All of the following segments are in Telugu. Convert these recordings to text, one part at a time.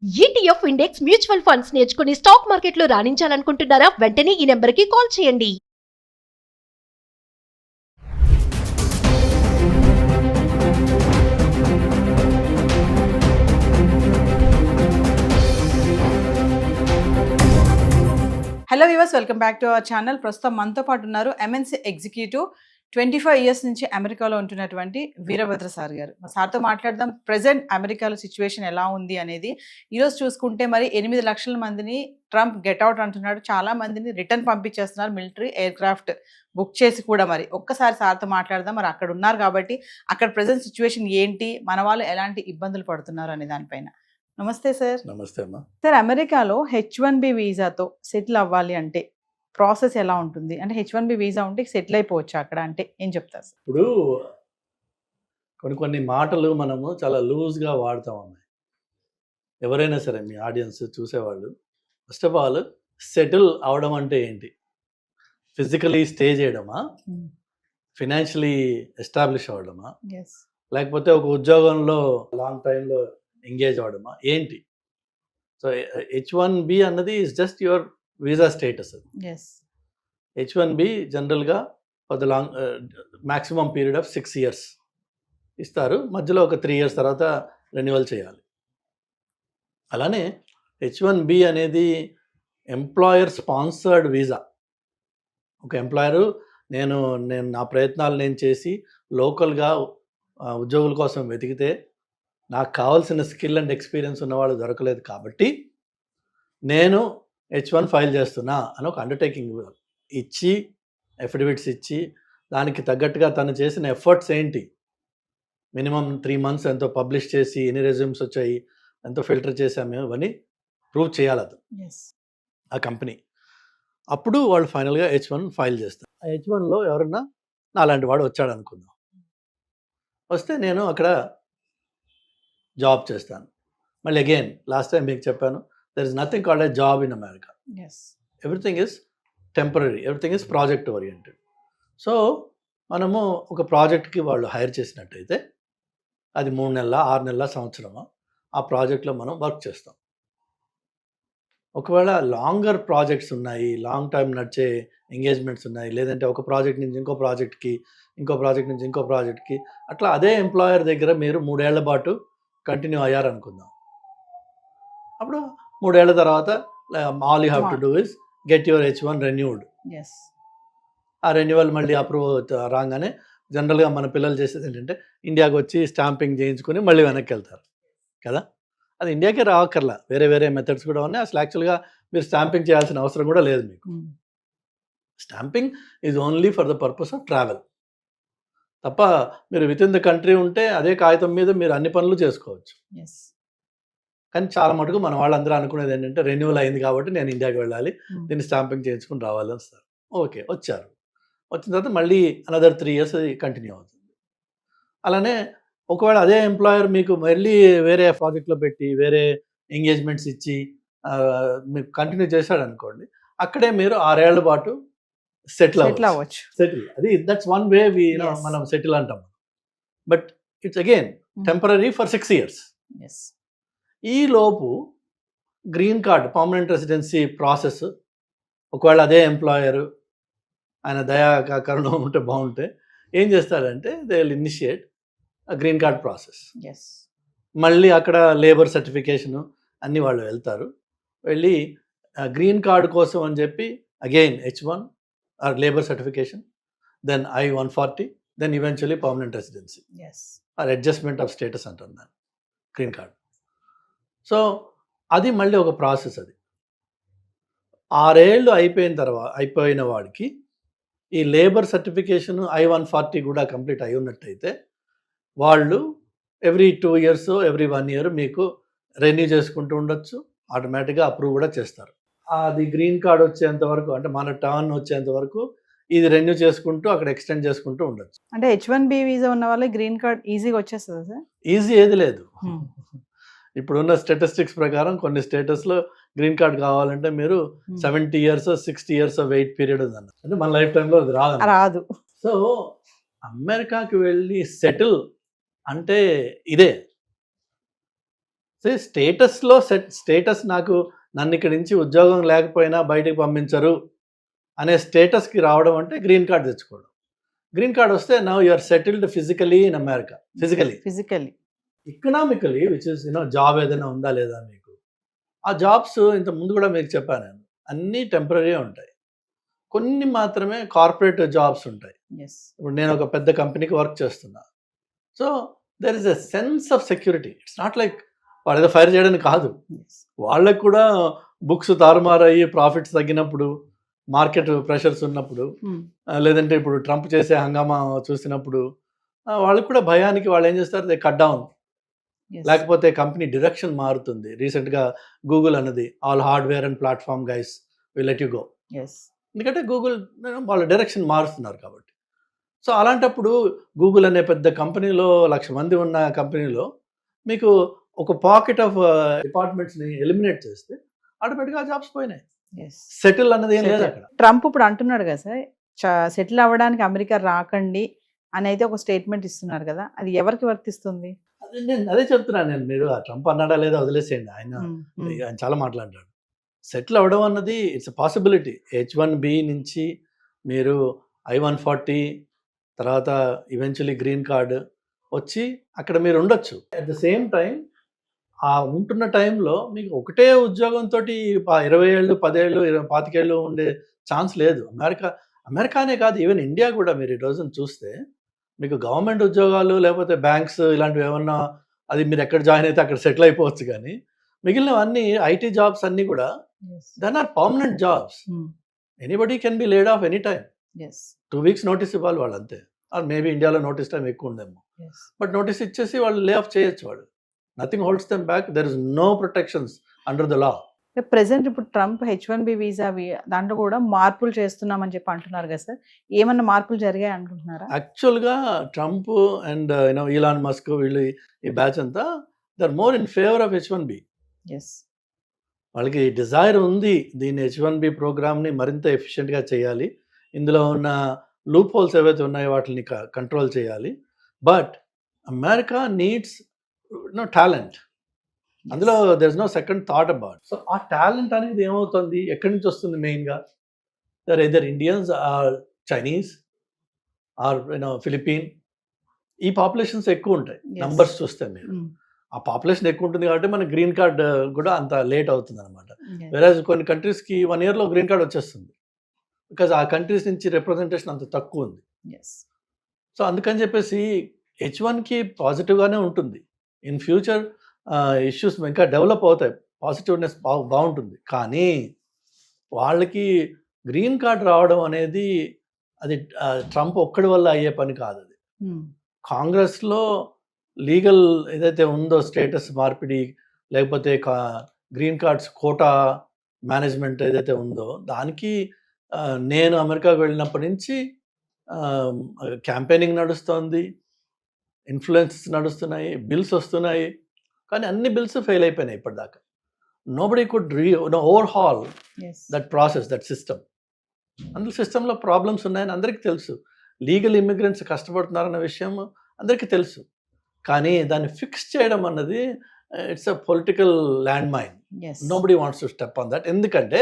ఈటీఎఫ్ ఇండెక్స్ మ్యూచువల్ ఫండ్స్ నేర్చుకుని స్టాక్ మార్కెట్లో రాణించాలనుకుంటున్నారా? వెంటనే ఈ నెంబర్కి కాల్ చేయండి. Hello viewers, welcome back to our channel. ప్రస్తుతం మనతో పాటు ఉన్నారు ఎంఎన్సీ ఎగ్జిక్యూటివ్ 25 ఇయర్స్ నుంచి అమెరికాలో ఉంటున్నటువంటి వీరభద్ర సార్ గారు. సార్తో మాట్లాడదాం. ప్రెసెంట్ అమెరికాలో సిచ్యువేషన్ ఎలా ఉంది అనేది. ఈరోజు చూసుకుంటే మరి 8 లక్షల మందిని ట్రంప్ గెట్అవుట్ అంటున్నాడు. చాలా మందిని రిటర్న్ పంపించేస్తున్నారు, మిలిటరీ ఎయిర్ క్రాఫ్ట్ బుక్ చేసి కూడా. మరి ఒక్కసారి సార్తో మాట్లాడదాం. మరి అక్కడ ఉన్నారు కాబట్టి అక్కడ ప్రెసెంట్ సిచ్యువేషన్ ఏంటి, మన వాళ్ళు ఎలాంటి ఇబ్బందులు పడుతున్నారు అనే దానిపైన. నమస్తే సార్. నమస్తే అమ్మా. సార్, అమెరికాలో H1B వీసాతో సెటిల్ అవ్వాలి అంటే ప్రాసెస్ ఎలా ఉంటుంది? అంటే H1B వీసా ఉంటే సెటిల్ అయిపోవచ్చు అక్కడ అంటే ఏం చెప్తారు సార్? ఇప్పుడు కొన్ని మాటలు మనము చాలా లూజ్గా వాడతాం అమ్మాయి. ఎవరైనా సరే మీ ఆడియన్స్ చూసేవాళ్ళు, ఫస్ట్ ఆఫ్ ఆల్ సెటిల్ అవడం అంటే ఏంటి? ఫిజికలీ స్టే చేయడమా, ఫినాన్షియలీ ఎస్టాబ్లిష్ అవ్వడమా, లేకపోతే ఒక ఉద్యోగంలో లాంగ్ టైంలో ఎంగేజ్ అవ్వడమా, ఏంటి? సో H1B అన్నది is just your visa status. H1B జనరల్గా for the long maximum period of 6 years ఇస్తారు. మధ్యలో ఒక 3 years తర్వాత రెన్యువల్ చేయాలి. అలానే H1B అనేది ఎంప్లాయర్ స్పాన్సర్డ్ వీసా. ఒక ఎంప్లాయరు నేను నా ప్రయత్నాలు నేను చేసి లోకల్గా ఉద్యోగుల కోసం వెతికితే నాకు కావాల్సిన స్కిల్ అండ్ ఎక్స్పీరియన్స్ ఉన్నవాళ్ళు దొరకలేదు కాబట్టి నేను H1 ఫైల్ చేస్తున్నా అని ఒక అండర్టేకింగ్ ఇచ్చి, ఎఫిడవిట్స్ ఇచ్చి, దానికి తగ్గట్టుగా తను చేసిన ఎఫర్ట్స్ ఏంటి, మినిమం 3 months ఎంతో పబ్లిష్ చేసి, ఎన్ని రెజ్యూమ్స్ వచ్చాయి, ఎంతో ఫిల్టర్ చేసాము, ఇవన్నీ ప్రూవ్ చేయాలి అది ఆ కంపెనీ. అప్పుడు వాళ్ళు ఫైనల్గా H1 ఫైల్ చేస్తారు. ఆ H1లో ఎవరన్నా నాలాంటి వాడు వచ్చాడు అనుకుందాం. వస్తే నేను అక్కడ జాబ్ చేస్తాను. మళ్ళీ అగైన్ లాస్ట్ టైం మీకు చెప్పాను, there is nothing called a job in America. Everything is temporary, everything is project oriented. So మనము ఒక ప్రాజెక్ట్కి వాళ్ళు హైర్ చేసినట్టయితే అది 3 నెలల, 6 నెలల, సంవత్సరమా ఆ ప్రాజెక్ట్లో మనం వర్క్ చేస్తాం. ఒకవేళ లాంగర్ ప్రాజెక్ట్స్ ఉన్నాయి, లాంగ్ టైం నడిచే ఎంగేజ్మెంట్స్ ఉన్నాయి, లేదంటే ఒక ప్రాజెక్ట్ నుంచి ఇంకో ప్రాజెక్ట్కి, ఇంకో ప్రాజెక్ట్ నుంచి ఇంకో ప్రాజెక్ట్కి, అట్లా అదే ఎంప్లాయర్ దగ్గర మీరు 3 ఏళ్ల పాటు కంటిన్యూ అయ్యారనుకుందాం. అప్పుడు 3 ఏళ్ల తర్వాత all you have to do is get your H1 renewed. ఆ రెన్యువల్ మళ్ళీ అప్రూవ్ రాగానే జనరల్గా మన పిల్లలు చేసేది ఏంటంటే ఇండియాకి వచ్చి స్టాంపింగ్ చేయించుకొని మళ్ళీ వెనక్కి వెళ్తారు కదా. అది ఇండియాకే రావక్కర్లా, వేరే వేరే మెథడ్స్ కూడా ఉన్నాయి. అసలు యాక్చువల్గా మీరు స్టాంపింగ్ చేయాల్సిన అవసరం కూడా లేదు మీకు. Stamping is only for the purpose of travel తప్ప మీరు విత్ ఇన్ ద కంట్రీ ఉంటే అదే కాగితం మీద మీరు అన్ని పనులు చేసుకోవచ్చు. కానీ చాలా మటుకు మన వాళ్ళందరూ అనుకునేది ఏంటంటే రెన్యువల్ అయింది కాబట్టి నేను ఇండియాకి వెళ్ళాలి, దీన్ని స్టాంపింగ్ చేయించుకుని రావాలి వస్తారు. ఓకే, వచ్చారు. వచ్చిన తర్వాత మళ్ళీ అనదర్ 3 years కంటిన్యూ అవుతుంది. అలానే ఒకవేళ అదే ఎంప్లాయర్ మీకు మళ్ళీ వేరే ప్రాజెక్ట్లో పెట్టి వేరే ఎంగేజ్మెంట్స్ ఇచ్చి మీకు కంటిన్యూ చేశాడు అనుకోండి, అక్కడే మీరు 6 ఏళ్ల పాటు సెటిల్ అవ్వచ్చు. అది దట్స్ వన్ వే మనం సెటిల్ అంటాం. But it's again temporary for 6 years. ఈ లోపు green card, permanent residency process, ఒకవేళ అదే ఎంప్లాయరు ఆయన దయా కరుణం ఉంటే బాగుంటే ఏం చేస్తాడంటే they will initiate green card process. మళ్ళీ అక్కడ లేబర్ సర్టిఫికేషను అన్నీ వాళ్ళు వెళ్తారు. వెళ్ళి గ్రీన్ కార్డ్ కోసం అని చెప్పి again H1 or labour certification, then I-140, then eventually permanent residency or adjustment of status అంటారు దాన్ని, గ్రీన్ కార్డ్. సో అది మళ్ళీ ఒక ప్రాసెస్. అది 6 ఏళ్ళు అయిపోయిన వాడికి ఈ లేబర్ సర్టిఫికేషన్ I-140 కూడా కంప్లీట్ అయి ఉన్నట్టయితే వాళ్ళు ఎవ్రీ 2 years, ఎవ్రీ 1 year మీకు రెన్యూ చేసుకుంటూ ఉండొచ్చు. ఆటోమేటిక్గా అప్రూవ్ కూడా చేస్తారు. అది గ్రీన్ కార్డ్ వచ్చేంత వరకు, అంటే మన టర్న్ వచ్చేంత వరకు ఇది రెన్యూ చేసుకుంటూ అక్కడ ఎక్స్టెండ్ చేసుకుంటూ ఉండొచ్చు. అంటే H1B వీసా ఉన్న వాళ్ళకి గ్రీన్ కార్డ్ ఈజీగా వచ్చేస్తుంది సార్? ఈజీ ఏది లేదు. ఇప్పుడున్న స్టాటిస్టిక్స్ ప్రకారం కొన్ని స్టేటస్లో గ్రీన్ కార్డ్ కావాలంటే మీరు 70 years, 60 years వెయిట్ పీరియడ్ ఉందన్న. అంటే మన లైఫ్ టైంలో అది రాదు. సో అమెరికాకి వెళ్ళి సెటిల్ అంటే ఇదే. స్టేటస్లో స్టేటస్ నాకు నన్ను ఇక్కడి నుంచి ఉద్యోగం లేకపోయినా బయటికి పంపించరు అనే స్టేటస్కి రావడం అంటే గ్రీన్ కార్డ్ తెచ్చుకోవడం. గ్రీన్ కార్డ్ వస్తే now you are settled physically in America. Physically economically which is job ఏదైనా ఉందా లేదా మీకు. ఆ జాబ్స్ ఇంత ముందు కూడా మీకు చెప్పాను నేను, అన్నీ టెంపరీ ఉంటాయి, కొన్ని మాత్రమే కార్పొరేట్ జాబ్స్ ఉంటాయి. ఇప్పుడు నేను ఒక పెద్ద కంపెనీకి వర్క్ చేస్తున్నా, so there is a sense of security. It's not like వాళ్ళు ఏదో ఫైర్ చేయడానికి కాదు, వాళ్ళకు కూడా బుక్స్ తారుమారయ్యి ప్రాఫిట్స్ తగ్గినప్పుడు, మార్కెట్ ప్రెషర్స్ ఉన్నప్పుడు, లేదంటే ఇప్పుడు ట్రంప్ చేసే హంగామా చూసినప్పుడు వాళ్ళకు కూడా భయానికి వాళ్ళు ఏం చేస్తారు, దే కట్ డౌన్. లేకపోతే కంపెనీ డైరెక్షన్ మారుతుంది. రీసెంట్గా గూగుల్ అన్నది all hardware and platform guys will let you go. ఎందుకంటే గూగుల్ వాళ్ళ డైరెక్షన్ మారుస్తున్నారు కాబట్టి. సో అలాంటప్పుడు గూగుల్ అనే పెద్ద కంపెనీలో 1,00,000 మంది ఉన్న కంపెనీలో మీకు ఒక పాకెట్ ఆఫ్ డిపార్ట్మెంట్స్ని ఎలిమినేట్ చేస్తే ఆటోమేటిక్గా జాబ్స్ పోయినాయి. సెటిల్ అన్నది ఏం లేదు అక్కడ. ట్రంప్ ఇప్పుడు అంటున్నాడు కదా సార్, సెటిల్ అవ్వడానికి అమెరికా రాకండి అని అయితే ఒక స్టేట్మెంట్ ఇస్తున్నారు కదా, అది ఎవరికి వర్తిస్తుంది? అదే చెప్తున్నాను నేను. మీరు ఆ ట్రంప్ అన్నాడా లేదా వదిలేసేయండి, ఆయన చాలా మాట్లాడాడు. సెటిల్ అవ్వడం అన్నది ఇట్స్ అ పాసిబిలిటీ. H1B నుంచి మీరు I-140 తర్వాత ఈవెన్చువలీ గ్రీన్ కార్డ్ వచ్చి అక్కడ మీరు ఉండొచ్చు. అట్ ద సేమ్ టైం ఆ ఉంటున్న టైంలో మీకు ఒకటే ఉద్యోగంతో 20 ఏళ్ళు 10 ఏళ్ళు 25 ఏళ్ళు ఉండే ఛాన్స్ లేదు. అమెరికానే కాదు, ఈవెన్ ఇండియా కూడా మీరు ఈ రోజున చూస్తే మీకు గవర్నమెంట్ ఉద్యోగాలు లేకపోతే బ్యాంక్స్ ఇలాంటివి ఏమన్నా, అది మీరు ఎక్కడ జాయిన్ అయితే అక్కడ సెటిల్ అయిపోవచ్చు. కానీ మిగిలినవన్నీ ఐటీ జాబ్స్ అన్నీ కూడా then are permanent jobs. Anybody can be laid off any time. 2 weeks notice ఇవ్వాలి వాళ్ళు అంతే. ఆర్ మేబీ ఇండియాలో నోటీస్ టైం ఎక్కువ ఉందేమో, బట్ నోటీస్ ఇచ్చేసి వాళ్ళు లే ఆఫ్ చేయొచ్చు. వాడు nothing holds them back. There is no protections under the law. Present ఇప్పుడు ట్రంప్ H1B వీసా దాంట్లో కూడా మార్పులు చేస్తున్నామని చెప్పి అంటున్నారు కదా సార్, ఏమన్నా మార్పులు జరిగాయి అనుకుంటున్నారా? యాక్చువల్గా ట్రంప్ అండ్ ఈలాన్ మస్క్ వీళ్ళు ఈ బ్యాచ్ అంతా they are more in favour of H1B. వాళ్ళకి డిజైర్ ఉంది దీన్ని H1B ప్రోగ్రామ్ని మరింత ఎఫిషియెంట్గా చేయాలి, ఇందులో ఉన్న లూప్ హోల్స్ ఏవైతే ఉన్నాయో వాటిని కంట్రోల్ చేయాలి. But America needs talent. అందులో there is no second thought about. So ఆ టాలెంట్ అనేది ఏమవుతుంది, ఎక్కడి నుంచి వస్తుంది? మెయిన్గా there either Indians or Chinese or Philippine. ఈ పాపులేషన్స్ ఎక్కువ ఉంటాయి నంబర్స్ చూస్తే. మీరు ఆ పాపులేషన్ ఎక్కువ ఉంటుంది కాబట్టి మన గ్రీన్ కార్డ్ కూడా అంత లేట్ అవుతుంది అనమాట. వేరేజ్ కొన్ని కంట్రీస్కి 1 yearలో గ్రీన్ కార్డ్ వచ్చేస్తుంది, బికాజ్ ఆ కంట్రీస్ నుంచి రిప్రజెంటేషన్ అంత తక్కువ ఉంది. సో అందుకని చెప్పేసి H1కి పాజిటివ్గానే ఉంటుంది. ఇన్ ఫ్యూచర్ ఇష్యూస్ ఇంకా డెవలప్ అవుతాయి, పాజిటివ్నెస్ బాగుంటుంది. కానీ వాళ్ళకి గ్రీన్ కార్డ్ రావడం అనేది అది ట్రంప్ ఒక్కడి వల్ల అయ్యే పని కాదు. అది కాంగ్రెస్లో లీగల్ ఏదైతే ఉందో స్టేటస్ మార్పిడి, లేకపోతే గ్రీన్ కార్డ్స్ కోటా మేనేజ్మెంట్ ఏదైతే ఉందో దానికి నేను అమెరికాకు వెళ్ళినప్పటి నుంచి క్యాంపెయినింగ్ నడుస్తుంది, ఇన్ఫ్లుయెన్స్ నడుస్తున్నాయి, బిల్స్ వస్తున్నాయి. కానీ అన్ని బిల్స్ ఫెయిల్ అయిపోయినాయి ఇప్పటిదాకా. Nobody could overhaul that process, that system. అందులో సిస్టంలో ప్రాబ్లమ్స్ ఉన్నాయని అందరికీ తెలుసు. లీగల్ ఇమిగ్రెంట్స్ కష్టపడుతున్నారన్న విషయం అందరికీ తెలుసు. కానీ దాన్ని ఫిక్స్ చేయడం అన్నది it's a political land mine. Nobody wants to step on that. ఎందుకంటే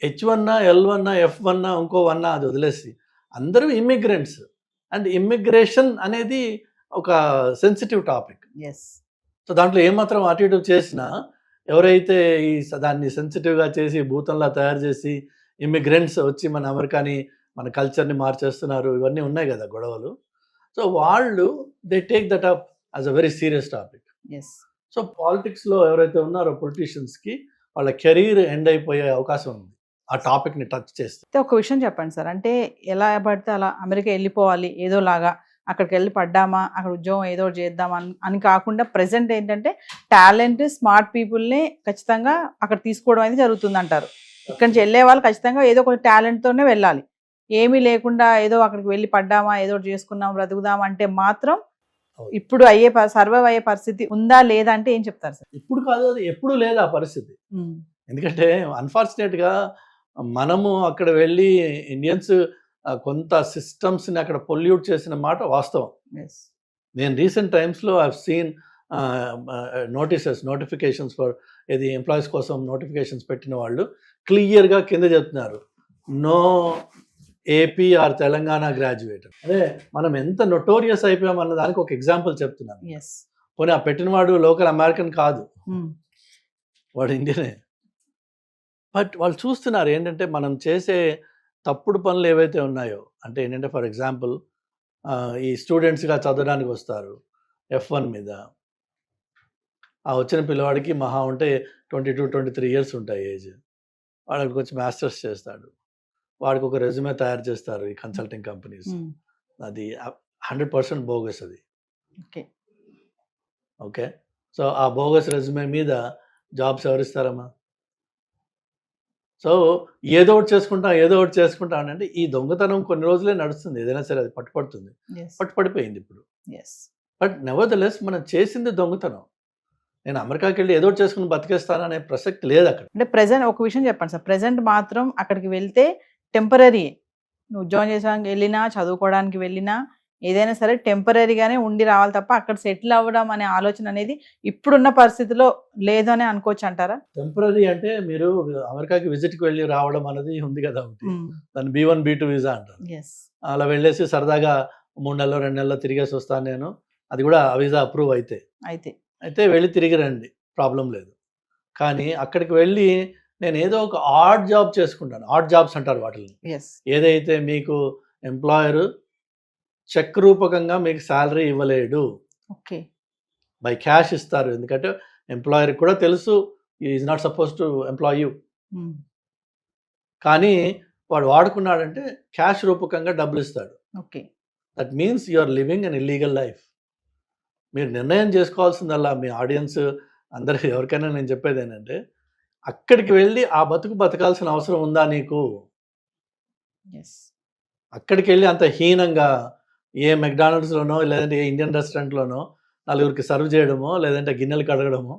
H1 L1 F1 ఇంకో 1 అది వదిలేసి అందరూ ఇమిగ్రెంట్స్. అండ్ ఇమ్మిగ్రేషన్ అనేది ఒక సెన్సిటివ్ టాపిక్. సో దాంట్లో ఏమాత్రం అటు ఇటు చేసినా ఎవరైతే దాన్ని సెన్సిటివ్గా చేసి భూతంలా తయారు చేసి ఇమ్మిగ్రెంట్స్ వచ్చి మన అమెరికాని మన కల్చర్ని మార్చేస్తున్నారు, ఇవన్నీ ఉన్నాయి కదా గొడవలు. సో వాళ్ళు they take that up as a very serious topic. So పాలిటిక్స్లో ఎవరైతే ఉన్నారో పొలిటీషియన్స్కి వాళ్ళ కెరీర్ ఎండ్ అయిపోయే అవకాశం ఉంది ఆ టాపిక్ని టచ్ చేస్తే. ఒక విషయం చెప్పండి సార్, అంటే ఎలా పడితే అలా అమెరికా వెళ్ళిపోవాలి ఏదోలాగా, అక్కడికి వెళ్ళి పడ్డామా అక్కడ ఉద్యోగం ఏదో చేద్దామా అని కాకుండా ప్రెసెంట్ ఏంటంటే టాలెంట్ స్మార్ట్ పీపుల్ని ఖచ్చితంగా అక్కడ తీసుకోవడం అనేది జరుగుతుంది అంటారు. ఇక్కడి నుంచి వెళ్ళే వాళ్ళు ఖచ్చితంగా ఏదో ఒక టాలెంట్తోనే వెళ్ళాలి. ఏమీ లేకుండా ఏదో అక్కడికి వెళ్ళి పడ్డామా ఏదో చేసుకున్నాం బ్రతుకుదాం అంటే మాత్రం ఇప్పుడు సర్వైవ్ అయ్యే పరిస్థితి ఉందా లేదా అంటే ఏం చెప్తారు సార్? ఇప్పుడు కాదు, అది ఎప్పుడు లేదు ఆ పరిస్థితి. ఎందుకంటే అన్ఫార్చునేట్గా మనము అక్కడ వెళ్ళి ఇండియన్స్ కొంత సిస్టమ్స్ని అక్కడ పొల్యూట్ చేసిన మాట వాస్తవం. నేను రీసెంట్ టైమ్స్లో I have seen notifications for ఇది ఎంప్లాయీస్ కోసం నోటిఫికేషన్స్ పెట్టిన వాళ్ళు క్లియర్గా కింద చెప్తున్నారు, no AP or Telangana graduate. అదే మనం ఎంత నొటోరియస్ అయిపోయాం అన్న దానికి ఒక ఎగ్జాంపుల్ చెప్తున్నాను. పోనీ ఆ పెట్టినవాడు లోకల్ అమెరికన్ కాదు, వాడు ఇండియనే. బట్ వాళ్ళు చూస్తున్నారు ఏంటంటే మనం చేసే తప్పుడు పనులు ఏవైతే ఉన్నాయో, అంటే ఏంటంటే ఫర్ ఎగ్జాంపుల్ ఈ స్టూడెంట్స్గా చదవడానికి వస్తారు F1 మీద, ఆ వచ్చిన పిల్లవాడికి మహా ఉంటే 22-23 ఇయర్స్ ఉంటాయి ఏజ్. వాడు అక్కడికి వచ్చి మాస్టర్స్ చేస్తాడు, వాడికి ఒక రెజ్యూమే తయారు చేస్తారు ఈ కన్సల్టింగ్ కంపెనీస్. అది 100% బోగస్ అది. ఓకే, సో ఆ బోగస్ రెజ్యూమే మీద జాబ్స్ ఎవరిస్తారమ్మా? సో ఏదో ఒకటి చేసుకుంటా అంటే ఈ దొంగతనం కొన్ని రోజులే నడుస్తుంది, ఏదైనా సరే అది పట్టుపడుతుంది, పట్టుపడిపోయింది ఇప్పుడు. బట్ నెవర్ ద లెస్ మనం చేసింది దొంగతనం. నేను అమెరికాకి వెళ్ళి ఏదో ఒకటి చేసుకుని బతికేస్తాననే ప్రసక్తి లేదు అక్కడ. అంటే ప్రెజెంట్ ఒక విషయం చెప్పండి సార్, ప్రెజెంట్ మాత్రం అక్కడికి వెళ్తే టెంపరీ, నువ్వు ఉద్యోగం చేసానికి వెళ్ళినా చదువుకోవడానికి వెళ్ళినా ఏదైనా సరే టెంపరీగానే ఉండి రావాలి తప్ప అక్కడ సెటిల్ అవ్వడం అనే ఆలోచన అనేది ఇప్పుడున్న పరిస్థితిలో లేదు అని అనుకోవచ్చు అంటారా? టెంపరీ అంటే మీరు అమెరికాకి విజిట్కి వెళ్ళి రావడం అనేది ఉంది కదా, దాన్ని B1 B2 వీసా అంటారు. అలా వెళ్ళేసి సరదాగా 3 నెలలు 2 నెలలు తిరిగేసి వస్తాను నేను, అది కూడా ఆ వీసా అప్రూవ్ అయితే వెళ్ళి తిరిగి రండి, ప్రాబ్లం లేదు. కానీ అక్కడికి వెళ్ళి నేను ఏదో ఒక ఆడ్ జాబ్ చేసుకుంటాను, ఆడ్ జాబ్స్ అంటారు వాటిని. ఏదైతే మీకు ఎంప్లాయర్ చెక్ రూపకంగా మీకు శాలరీ ఇవ్వలేడు, బై క్యాష్ ఇస్తారు. ఎందుకంటే ఎంప్లాయర్ కూడా తెలుసు is not suppose to employ you, కానీ వాడు వాడుకున్నాడంటే క్యాష్ రూపకంగా డబ్బులు ఇస్తాడు. That means you are living an illegal life. మీరు నిర్ణయం చేసుకోవాల్సిందల్లా మీ ఆడియన్స్ అందరికి ఎవరికైనా నేను చెప్పేది ఏంటంటే, అక్కడికి వెళ్ళి ఆ బతకాల్సిన అవసరం ఉందా నీకు? అక్కడికి వెళ్ళి అంత హీనంగా ఏ మెక్డానల్డ్స్లోనో లేదంటే ఏ ఇండియన్ రెస్టారెంట్లోనో నలుగురికి సర్వ్ చేయడమో, లేదంటే గిన్నెలు కడగడమో,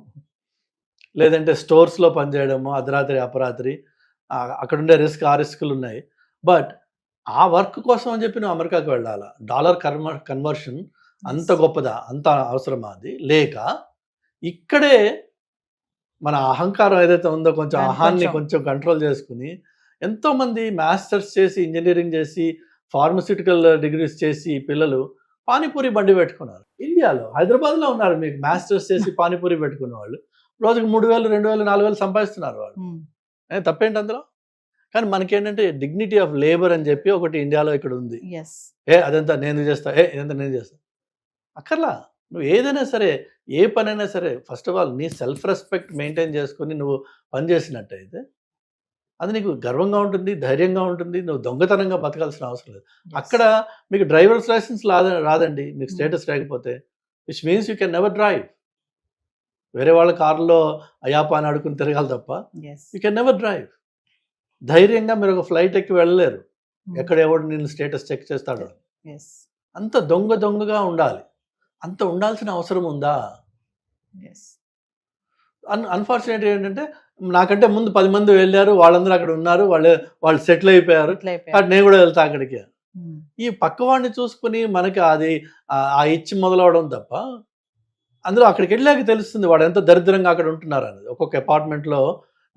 లేదంటే స్టోర్స్లో పనిచేయడమో అర్ధరాత్రి అపరాత్రి, అక్కడ ఉండే రిస్కులు ఉన్నాయి. బట్ ఆ వర్క్ కోసం అని చెప్పి నువ్వు అమెరికాకి వెళ్ళాలా? డాలర్ కన్వర్షన్ అంత గొప్పదా, అంత అవసరమా? అది లేక ఇక్కడే మన అహంకారం ఏదైతే ఉందో కొంచెం అహాన్ని కొంచెం కంట్రోల్ చేసుకుని ఎంతోమంది మాస్టర్స్ చేసి ఇంజనీరింగ్ చేసి ఫార్మస్యూటికల్ డిగ్రీస్ చేసి పిల్లలు పానీపూరి బండి పెట్టుకున్నారు. ఇండియాలో హైదరాబాద్లో ఉన్నారు మీకు మాస్టర్స్ చేసి పానీపూరి పెట్టుకున్న వాళ్ళు, రోజుకి 3,000 2,000 4,000 సంపాదిస్తున్నారు వాళ్ళు. తప్పేంటి అందులో? కానీ మనకేంటంటే డిగ్నిటీ ఆఫ్ లేబర్ అని చెప్పి ఒకటి ఇండియాలో ఇక్కడ ఉంది. అదంతా నేను చేస్తా, ఇదంతా నేను చేస్తా అక్కర్లా. నువ్వు ఏదైనా సరే, ఏ పనైనా సరే, ఫస్ట్ ఆఫ్ ఆల్ నీ సెల్ఫ్ రెస్పెక్ట్ మెయింటైన్ చేసుకుని నువ్వు పని చేసినట్టయితే అది నీకు గర్వంగా ఉంటుంది, ధైర్యంగా ఉంటుంది. నువ్వు దొంగతనంగా బతకాల్సిన అవసరం లేదు. అక్కడ మీకు డ్రైవర్స్ లైసెన్స్ రాదండి మీకు స్టేటస్ లేకపోతే, which means you can never drive. వేరే వాళ్ళ కారులో అయాపా అని అడుగుని తిరగాలి తప్ప యూ కెన్ నెవర్ డ్రైవ్. ధైర్యంగా మీరు ఒక ఫ్లైట్ ఎక్కి వెళ్ళలేరు, ఎక్కడ ఎవడు నేను స్టేటస్ చెక్ చేస్తాడు. అంత దొంగగా ఉండాలి. అంత ఉండాల్సిన అవసరం ఉందా? అన్ఫార్చునేట్ ఏంటంటే నాకంటే ముందు 10 మంది వెళ్ళారు, వాళ్ళందరూ అక్కడ ఉన్నారు, వాళ్ళు సెటిల్ అయిపోయారు, నేను కూడా వెళ్తా అక్కడికి. ఈ పక్కవాడిని చూసుకుని మనకి అది ఆ ఇచ్చి మొదలవడం తప్ప, అందులో అక్కడికి వెళ్ళాక తెలుస్తుంది వాడు ఎంత దరిద్రంగా అక్కడ ఉంటున్నారు అనేది. ఒక్కొక్క అపార్ట్మెంట్లో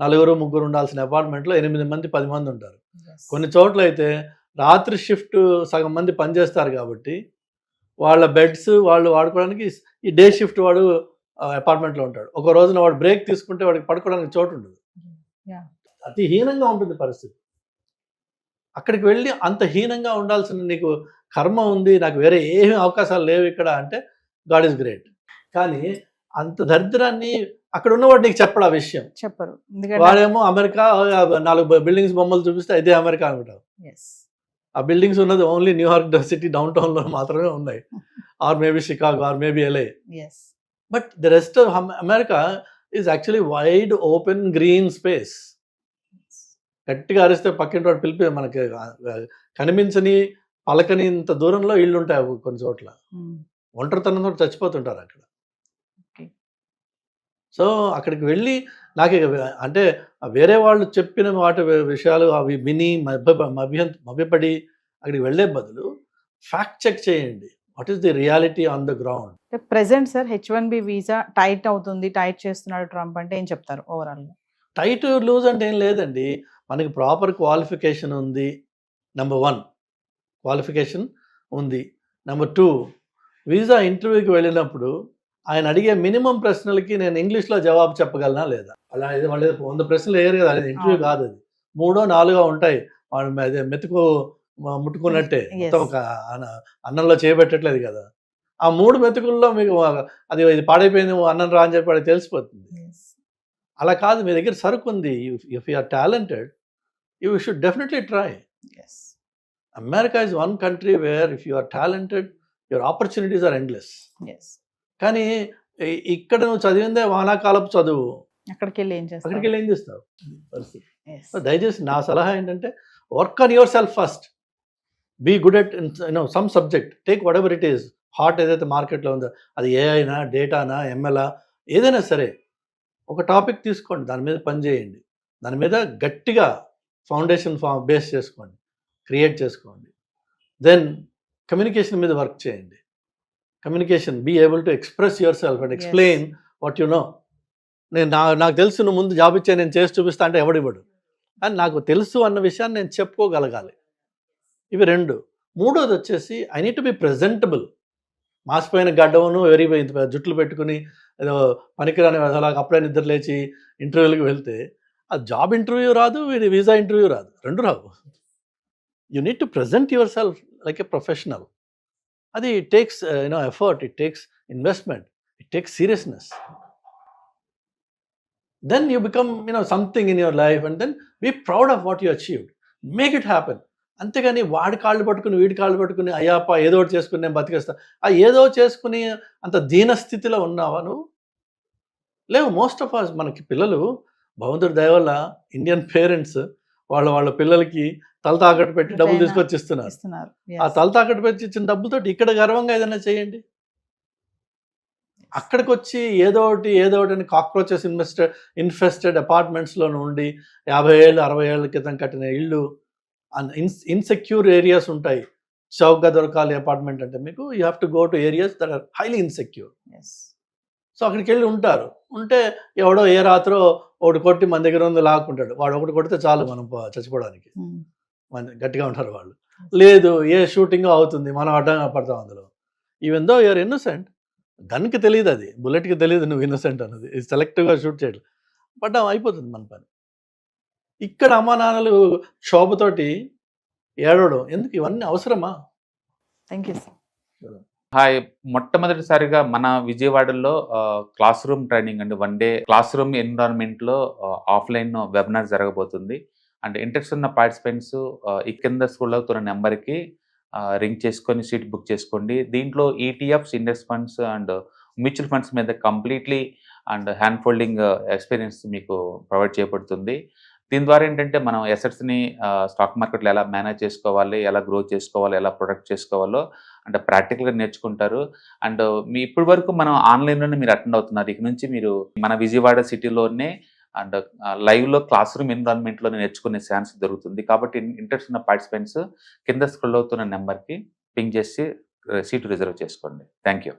4-3 ఉండాల్సిన అపార్ట్మెంట్లో 8 మంది 10 మంది ఉంటారు. కొన్ని చోట్ల అయితే రాత్రి షిఫ్ట్ సగం మంది పనిచేస్తారు కాబట్టి వాళ్ళ బెడ్స్ వాళ్ళు వాడుకోవడానికి ఈ డే షిఫ్ట్ వాడు అపార్ట్మెంట్లో ఉంటాడు. ఒక రోజున వాడు బ్రేక్ తీసుకుంటే వాడికి పడుకోవడానికి చోటు ఉండదు. అతి హీనంగా ఉంటుంది పరిస్థితి. అక్కడికి వెళ్ళి అంత హీనంగా ఉండాల్సిన నీకు కర్మ ఉంది, నాకు వేరే ఏమి అవకాశాలు లేవు ఇక్కడ అంటే గాడ్ ఈజ్ గ్రేట్. కానీ అంత దరిద్రాన్ని అక్కడ ఉన్నవాడు నీకు చెప్పడు, ఆ విషయం చెప్పరు. వాడేమో అమెరికా 4 బిల్డింగ్స్ బొమ్మలు చూపిస్తే ఇదే అమెరికా అనుకుంటావు. ఆ బిల్డింగ్స్ ఉన్నది only New York city down town లో మాత్రమే ఉన్నాయి, or maybe Chicago, or maybe LA. But the rest of America is actually wide open green space. గట్టిగా అరిస్తే పక్కింటి వాడు పిలిపి మనకి కనిపించని పలకని ఇంత దూరంలో ఇళ్ళు ఉంటాయి కొన్ని చోట్ల. ఒంటరితనంతో చచ్చిపోతుంటారు అక్కడ. సో అక్కడికి వెళ్ళి నాకు అంటే వేరే వాళ్ళు చెప్పిన వాటి విషయాలు అవి విని మభ్యపడి అక్కడికి వెళ్ళే బదులు ఫ్యాక్ట్ చెక్ చేయండి. What is the reality on the ground. Present sir H1B visa tight అవుతుంది, టైట్ చేస్తున్నాడు ట్రంప్ అంటే ఏం చెప్తారు ఓవరాల్ గా? టైట్ లూజ్ అంటే ఏం లేదండి. మనకి ప్రాపర్ క్వాలిఫికేషన్ ఉంది. నెంబర్ 1 క్వాలిఫికేషన్ ఉంది. నెంబర్ 2 వీసా ఇంటర్వ్యూకి వెళ్ళినప్పుడు ఆయన అడిగే మినిమం ప్రశ్నలకి నేను ఇంగ్లీష్లో జవాబు చెప్పగలనా లేదా? అలా ఇది మళ్ళీ 100 ప్రశ్నలు వేయరు కదా, అది ఇంటర్వ్యూ కాదు, అది 3-4 ఉంటాయి. వాళ్ళు మెతుకు ముట్టుకున్నట్టే, మొత్తం ఒక అన్నంలో చేయబెట్టట్లేదు కదా. ఆ 3 మెతుకుల్లో మీకు అది ఇది పాడైపోయింది అన్నం రా అని చెప్పి వాడికి తెలిసిపోతుంది. అలా కాదు, మీ దగ్గర సరుకు ఉంది. If you are talented you should definitely try. America is one country where if you are talented your opportunities are endless. కానీ ఇక్కడ నువ్వు చదివిందే వానాకాలపు చదువు, అక్కడికి వెళ్ళి ఏం చేస్తావు పరిస్థితి. దయచేసి నా సలహా ఏంటంటే work on yourself first. Be good at some subject, take whatever it. Is hot మార్కెట్లో ఉందో, అది ఏఐనా, డేటానా, ఎంఎల్ఆ, ఏదైనా సరే ఒక టాపిక్ తీసుకోండి, దాని మీద పని చేయండి, దాని మీద గట్టిగా ఫౌండేషన్ బేస్ చేసుకోండి, క్రియేట్ చేసుకోండి. దెన్ కమ్యూనికేషన్ మీద వర్క్ చేయండి. Communication, be able to express yourself and explain what you know. నాకు తెలుసు, నువ్వు ముందు జాబ్ ఇచ్చే నేను చేసి చూపిస్తా అంటే ఎవడివ్వడు. అని నాకు తెలుసు అన్న విషయాన్ని నేను చెప్పుకోగలగాలి. ఇవి 2. 3వది వచ్చేసి I need to be presentable. మాసిపోయిన గడ్డమును జుట్లు పెట్టుకుని ఏదో పనికిరాని అలాగ అప్పుడే నిద్ర లేచి ఇంటర్వ్యూలకు వెళ్తే ఆ జాబ్ ఇంటర్వ్యూ రాదు, వీసా ఇంటర్వ్యూ రాదు, 2 రావు. You need to present yourself like a professional. అది it takes effort, it takes investment, it takes seriousness. Then you become something in your life and then be proud of what you achieved. Make it happen. అంతేగాని వాడి కాళ్ళు పట్టుకుని వీడి కాళ్ళు పట్టుకుని అయ్యాపా ఏదో ఒకటి చేసుకుని నేను బతికేస్తా, ఆ ఏదో చేసుకుని అంత దీనస్థితిలో ఉన్నావా నువ్వు? లేవు. మోస్ట్ ఆఫ్ అస్, మనకి పిల్లలు భగవంతుడి దయ వల్ల ఇండియన్ పేరెంట్స్ వాళ్ళ పిల్లలకి తల తాకట్టు పెట్టి డబ్బులు తీసుకొచ్చి ఇస్తున్నారు. ఆ తల తాకట్టు పెట్టి ఇచ్చిన డబ్బులతో ఇక్కడ గర్వంగా ఏదైనా చేయండి. అక్కడికి వచ్చి ఏదో ఒకటి అని కాక్రోచెస్ ఇన్ఫెస్టెడ్ అపార్ట్మెంట్స్లో ఉండి 50 ఏళ్ళు 60 ఏళ్ళ క్రితం కట్టిన ఇళ్ళు, ఇన్సెక్యూర్ ఏరియాస్ ఉంటాయి. చౌకగా దొరకాలి అపార్ట్మెంట్ అంటే మీకు you have to go to areas that are highly insecure. So అక్కడికి వెళ్ళి ఉంటే ఎవడో ఏ రాత్రో ఒకటి కొట్టి మన దగ్గర ఉంది లాక్కుంటాడు. వాడు ఒకటి కొడితే చాలు మనం చచ్చిపోవడానికి. గట్టిగా ఉంటారు వాళ్ళు. లేదు, ఏ షూటింగ్ అవుతుంది, మనం అడ్డంగా పడతాం అందులో. ఈవెన్ దో యూఆర్ ఇన్నోసెంట్, గన్కి తెలియదు, అది బుల్లెట్కి తెలియదు నువ్వు ఇన్నోసెంట్ అన్నది. సెలెక్టివ్గా షూట్ చేయడం పడ్డాం, అయిపోతుంది మన పని. ఇక్కడ అమ్మా నాన్నలు క్షోభతోటి ఏడవడం ఎందుకు? ఇవన్నీ అవసరమా? Thank you sir. హాయ్, మొట్టమొదటిసారిగా మన విజయవాడలో క్లాస్ రూమ్ ట్రైనింగ్ అండి, 1 డే క్లాస్ రూమ్ ఎన్విరాన్మెంట్లో ఆఫ్లైన్ వెబినార్ జరగబోతుంది. అండ్ ఇంట్రెస్ట్ ఉన్న పార్టిసిపెంట్స్ ఈ కింద స్కూల్లో అవుతున్న నెంబర్కి రింగ్ చేసుకొని సీట్ బుక్ చేసుకోండి. దీంట్లో ETFs, index funds and mutual funds మీద completely and hand folding experience మీకు ప్రొవైడ్ చేయబడుతుంది. దీని ద్వారా ఏంటంటే మనం ఎసెట్స్ని స్టాక్ మార్కెట్లో ఎలా మేనేజ్ చేసుకోవాలి, ఎలా గ్రో చేసుకోవాలి, ఎలా ప్రొడక్ట్ చేసుకోవాలో అంటే ప్రాక్టికల్గా నేర్చుకుంటారు. అండ్ మీ ఇప్పటి వరకు మనం ఆన్లైన్లోనే మీరు అటెండ్ అవుతున్నారు. ఇక నుంచి మీరు మన విజయవాడ సిటీలోనే అండ్ లైవ్లో క్లాస్ రూమ్ ఎన్విరాన్మెంట్లో నేర్చుకునే ఛాన్స్ దొరుకుతుంది. కాబట్టి ఇంట్రెస్ట్ ఉన్న పార్టిసిపెంట్స్ కింద స్క్రోల్ అవుతున్న నెంబర్కి పింగ్ చేసి సీటు రిజర్వ్ చేసుకోండి. Thank you.